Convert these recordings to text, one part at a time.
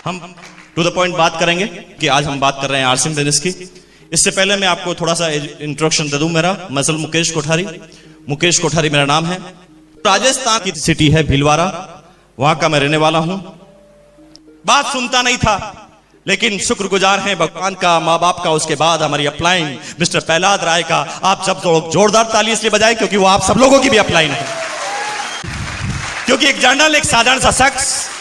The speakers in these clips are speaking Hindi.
हम टू द पॉइंट बात करेंगे कि आज हम बात कर रहे हैं आरसीएम बिजनेस की। इससे पहले मैं आपको थोड़ा सा इंट्रोडक्शन दे दूं। मेरा मसल मुकेश कोठारी मेरा नाम है। राजस्थान की सिटी है भीलवाड़ा, वहां का मैं रहने वाला हूं। बात सुनता नहीं था, लेकिन शुक्रगुजार हैं भगवान का, माँ बाप का, उसके बाद हमारी अपलाइन मिस्टर प्रहलाद राय का। आप सब लोग जोरदार ताली इसलिए बजाएं क्योंकि वो आप सब लोगों की भी अपलाइन है। क्योंकि एक जर्नल, एक साधारण सा शख्स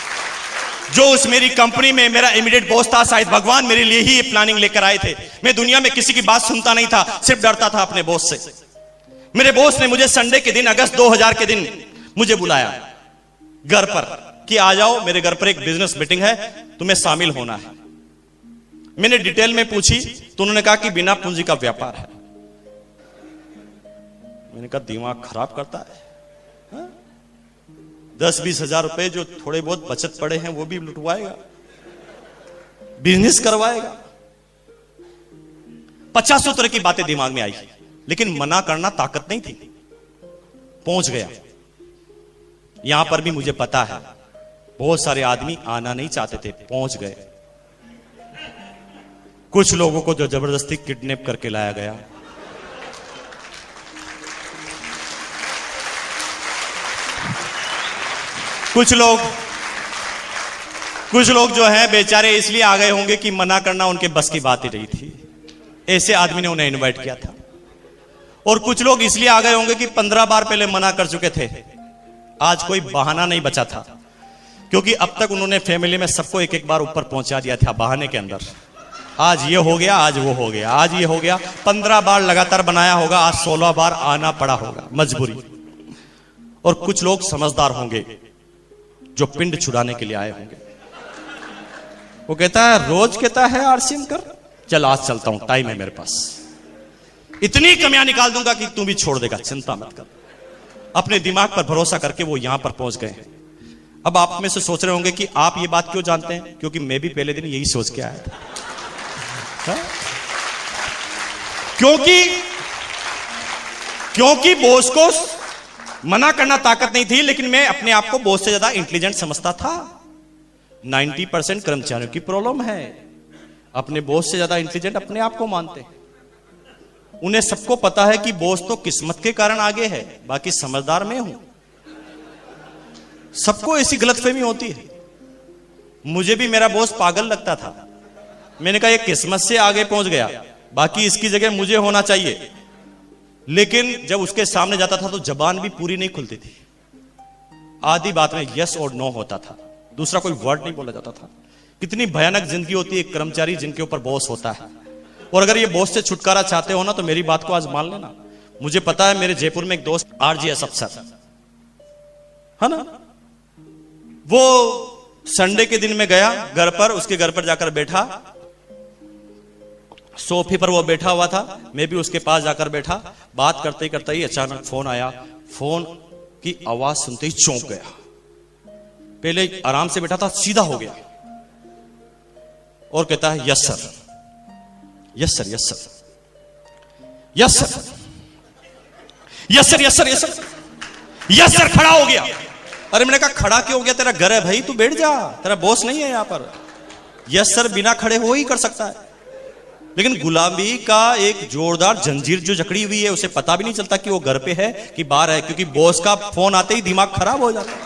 जो उस मेरी कंपनी में मेरा इमीडिएट बॉस था, शायद भगवान मेरे लिए ही ये प्लानिंग लेकर आए थे। मैं दुनिया में किसी की बात सुनता नहीं था, सिर्फ डरता था अपने बॉस से। मेरे बॉस ने मुझे संडे के दिन, अगस्त 2000 के दिन मुझे बुलाया घर पर कि आ जाओ, मेरे घर पर एक बिजनेस मीटिंग है, तुम्हें शामिल होना है। मैंने डिटेल में पूछी तो उन्होंने कहा कि बिना पूंजी का व्यापार है। मैंने कहा दिमाग खराब करता है, 10-20 हजार रुपए जो थोड़े बहुत बचत पड़े हैं वो भी लुटवाएगा, बिजनेस करवाएगा। 50 तरह की बातें दिमाग में आई, लेकिन मना करना ताकत नहीं थी। पहुंच गया। यहां पर भी मुझे पता है बहुत सारे आदमी आना नहीं चाहते थे, पहुंच गए। कुछ लोगों को जो जबरदस्ती किडनैप करके लाया गया, कुछ लोग जो हैं बेचारे इसलिए आ गए होंगे कि मना करना उनके बस की बात ही नहीं थी, ऐसे आदमी ने उन्हें इनवाइट किया था। और कुछ लोग इसलिए आ गए होंगे कि 15 बार पहले मना कर चुके थे। आज कोई बहाना नहीं बचा था, क्योंकि अब तक उन्होंने फैमिली में सबको एक एक बार ऊपर पहुंचा दिया था बहाने के अंदर। आज ये हो गया, आज वो हो गया, आज ये हो गया। 15 बार लगातार बनाया होगा, आज 16 बार आना पड़ा होगा, मजबूरी। और कुछ लोग समझदार होंगे जो पिंड छुड़ाने के लिए आए होंगे। वो कहता है, रोज कहता है आरसीएम कर, चल आज चलता हूं, टाइम है मेरे पास, इतनी कमियां निकाल दूंगा कि तू भी छोड़ देगा, चिंता मत कर। अपने दिमाग पर भरोसा करके वो यहां पर पहुंच गए हैं। अब आप में से सोच रहे होंगे कि आप ये बात क्यों जानते हैं, क्योंकि मैं भी पहले दिन यही सोच के आया था। क्योंकि बॉस को मना करना ताकत नहीं थी, लेकिन मैं अपने आप को बॉस से ज्यादा इंटेलिजेंट समझता था। 90% कर्मचारियों की प्रॉब्लम है, अपने बॉस से ज्यादा इंटेलिजेंट अपने आप को मानते हैं। उन्हें सबको पता है कि बॉस तो किस्मत के कारण आगे है, बाकी समझदार मैं हूं। सबको ऐसी गलतफहमी होती है। मुझे भी मेरा बॉस पागल लगता था। मैंने कहा ये किस्मत से आगे पहुंच गया, बाकी इसकी जगह मुझे होना चाहिए। लेकिन जब उसके सामने जाता था तो जबान भी पूरी नहीं खुलती थी। आधी बात में यस और नो होता था, दूसरा कोई वर्ड नहीं बोला जाता था। कितनी भयानक जिंदगी होती है एक कर्मचारी जिनके ऊपर बॉस होता है। और अगर ये बॉस से छुटकारा चाहते हो ना, तो मेरी बात को आज मान लेना। मुझे पता है, मेरे जयपुर में एक दोस्त आरजीएस अफसर है ना, वो संडे के दिन में गया घर पर, उसके घर पर जाकर बैठा, सोफे पर वो बैठा हुआ था, मैं भी उसके पास जाकर बैठा। बात करते करते ही अचानक फोन आया। फोन की आवाज सुनते ही चौंक गया। पहले आराम से बैठा था, सीधा हो गया और कहता है yes sir, yes sir, yes sir, yes sir, yes sir, yes sir, yes sir, yes sir. खड़ा हो गया। अरे मैंने कहा खड़ा क्यों हो गया, तेरा घर है भाई, तू बैठ जा, तेरा बॉस नहीं है यहां पर। यस सर बिना खड़े हो ही कर सकता है, लेकिन गुलामी का एक जोरदार जंजीर जो जकड़ी हुई है, उसे पता भी नहीं चलता कि वो घर पे है कि बाहर है, क्योंकि बॉस का फोन आते ही दिमाग खराब हो जाता है।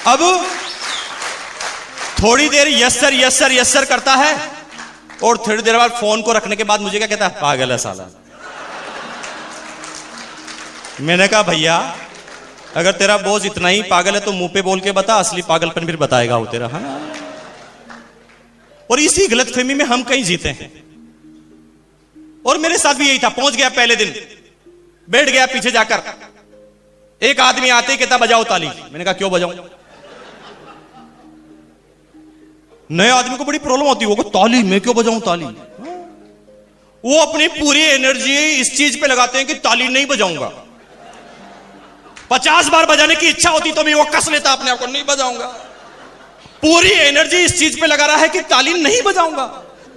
अब थोड़ी देर yes sir, yes sir, yes sir करता है, और थोड़ी देर बाद फोन को रखने के बाद मुझे क्या कहता है, पागल है साला। मैंने कहा भैया, अगर तेरा बॉस इतना ही पागल है तो मुंह पे बोल के बता, असली पागलपन फिर बताएगा वो तेरा। हाँ, और इसी गलतफहमी में हम कहीं जीते हैं। और मेरे साथ भी यही था। पहुंच गया पहले दिन, बैठ गया पीछे जाकर। एक आदमी आते ही कहता बजाओ ताली। मैंने कहा क्यों बजाऊं? नए आदमी को बड़ी प्रॉब्लम होती है, वो ताली, मैं क्यों बजाऊं ताली? वो अपनी पूरी एनर्जी इस चीज पे लगाते हैं कि ताली नहीं बजाऊंगा। 50 बार बजाने की इच्छा होती तो भी वो कस लेता अपने आप को, नहीं बजाऊंगा। पूरी एनर्जी इस चीज पे लगा रहा है कि ताली नहीं बजाऊंगा।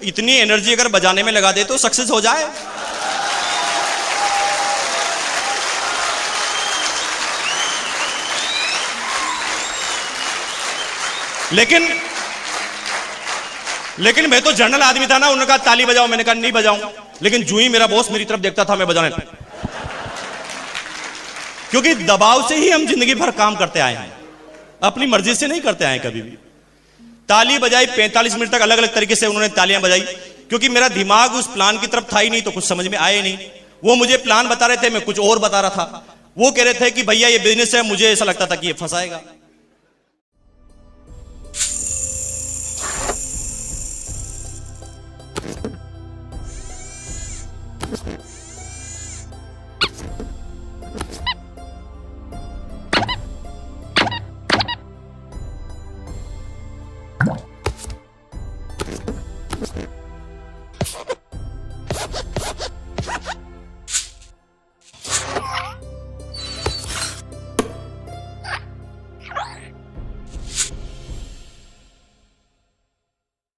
इतनी एनर्जी अगर बजाने में लगा दे तो सक्सेस हो जाए। लेकिन मैं तो जनरल आदमी था ना, उन्होंने कहा ताली बजाओ, मैंने कहा नहीं बजाऊं। लेकिन जो ही मेरा बॉस मेरी तरफ देखता था मैं बजाने लगा, क्योंकि दबाव से ही हम जिंदगी भर काम करते आए हैं, अपनी मर्जी से नहीं करते आए कभी भी। ताली बजाई 45 मिनट तक, अलग अलग तरीके से उन्होंने तालियां बजाई, क्योंकि मेरा दिमाग उस प्लान की तरफ था ही नहीं, तो कुछ समझ में आए नहीं। वो मुझे प्लान बता रहे थे, मैं कुछ और बता रहा था। वो कह रहे थे कि भैया ये बिजनेस है, मुझे ऐसा लगता था कि ये फंसाएगा। Okay.